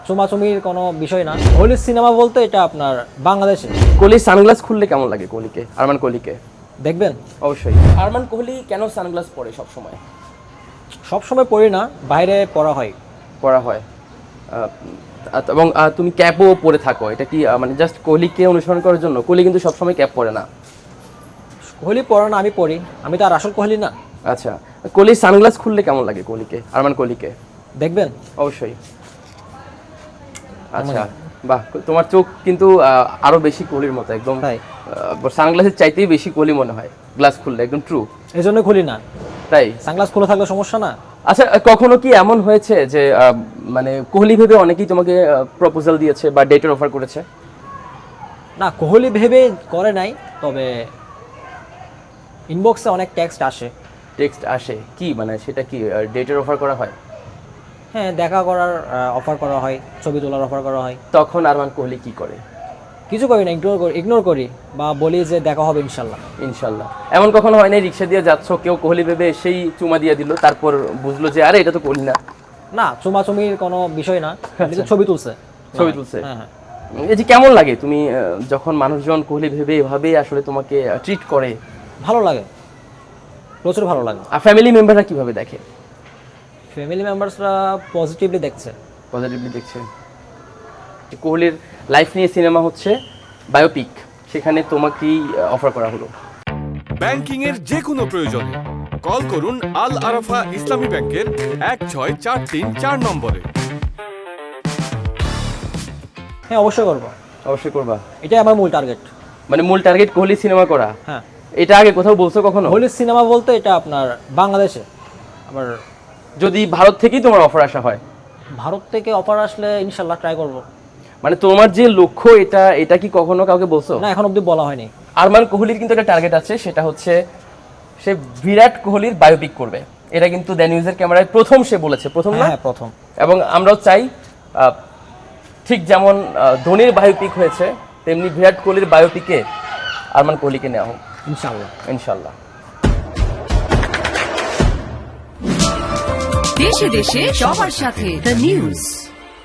চুমাচুমির কোনো বিষয় না। হলিউড সিনেমা বলতে এটা আপনার বাংলাদেশে। কোহলি সানগ্লাস খুললে কেমন লাগে কোহলিকে, আরমান কোহলিকে? দেখবেন অবশ্যই। আরমান কোহলি কেন সানগ্লাস পরে সব সময়? সব সময় পড়ি না, বাইরে পড়া হয়। পরা হয় এবং তুমি ক্যাপও পরে থাকো, এটা কি মানে জাস্ট কোহলিকে অনুসরণ করার জন্য? কোহলি কিন্তু সবসময় ক্যাপ পরে না। কোহলি পড়া না, আমি পড়ি। আমি তো আর আসল কোহলি না। আচ্ছা, কোহলি সানগ্লাস খুললে কেমন লাগে কোহলিকে, আরমান কোহলিকে? দেখবেন অবশ্যই। আচ্ছা, বাহ, তোমার চোখ কিন্তু আরো বেশি কোহলির মতো একদম। তাই? সানগ্লাসের চাইতেই বেশি কোহলি মনে হয় গ্লাস খুললে, একদম ট্রু। এই জন্য খুলি না। তাই? সানগ্লাস খোলা থাকলে সমস্যা না। আচ্ছা, কখনো কি এমন হয়েছে যে মানে কোহলি ভেবে অনেকেই তোমাকে প্রপোজাল দিয়েছে বা ডেটের অফার করেছে? না, কোহলি ভেবে করে নাই, তবে ইনবক্সে অনেক টেক্সট আসে। টেক্সট আসে কি মানে সেটা কি ডেটের অফার করা হয়? হ্যাঁ, দেখা করার অফার করা হয়, ছবি তোলার অফার করা হয়। তখন আরমান কোহলি কি করে? কিছু করি না, ইগনোর করি বা বলি যে দেখা হবে ইনশাল্লাহ। ইনশাল্লাহ। এমন কখনো হয় নাই রিক্সা দিয়ে যাচ্ছ, কেউ কোহলি ভেবে সেই চুমা দিয়ে দিল, তারপর বুঝলো যে আরে এটা তো কোহলি না? না, চুমাচুমির কোনো বিষয় না, কিন্তু ছবি তুলছে। ছবি তুলছে। হ্যাঁ হ্যাঁ। এই যে কেমন লাগে তুমি যখন মানুষজন কোহলি ভেবে এভাবে আসলে তোমাকে ট্রিট করে? ভালো লাগে, প্রচুর ভালো লাগে। আর ফ্যামিলি মেম্বাররা কিভাবে দেখে? ফ্যামিলি মেম্বার্সরা পজিটিভলি দেখছে। পজিটিভলি দেখছে। কোহলির লাইফ নিয়ে সিনেমা হচ্ছে, বায়োপিক, সেখানে তোমাকেই অফার করা হলো। ব্যাংকিং এর যে কোনো প্রয়োজনে কল করুন আল আরাফা ইসলামী ব্যাংকের 1643 নম্বরে। হ্যাঁ, অবশ্যই করবো। অবশ্যই করবা? এটাই আমার মূল টার্গেট। মানে মূল টার্গেট কোহলি সিনেমা করা? হ্যাঁ। এটা আগে কোথাও বলছো কখনো? হলিউড সিনেমা বলতে এটা আপনার বাংলাদেশে। আবার যদি ভারত থেকেই তোমার অফার আসা হয়? ভারত থেকে অফার আসলে ইনশাল্লাহ ট্রাই করব। মানে তোমার যে লক্ষ্য, এটা কি কখনো কাউকে বলছো? না, এখন অবধি বলা হয়নি। আরমান কোহলির কিন্তু একটা টার্গেট আছে, সেটা হচ্ছে সে বিরাট কোহলির বায়োপিক করবে। এটা কিন্তু দ্য নিউজের ক্যামেরায় প্রথম সে বলেছে, প্রথম না? হ্যাঁ, প্রথম। এবং আমরাও চাই ঠিক যেমন ধোনির বায়োপিক হয়েছে, তেমনি বিরাট কোহলির বায়োপিকে আরমান কোহলিকে নেওয়া হোক ইনশাল্লাহ। ইনশাল্লাহ। দেশে দেশে সবার সাথে দ্য নিউজ।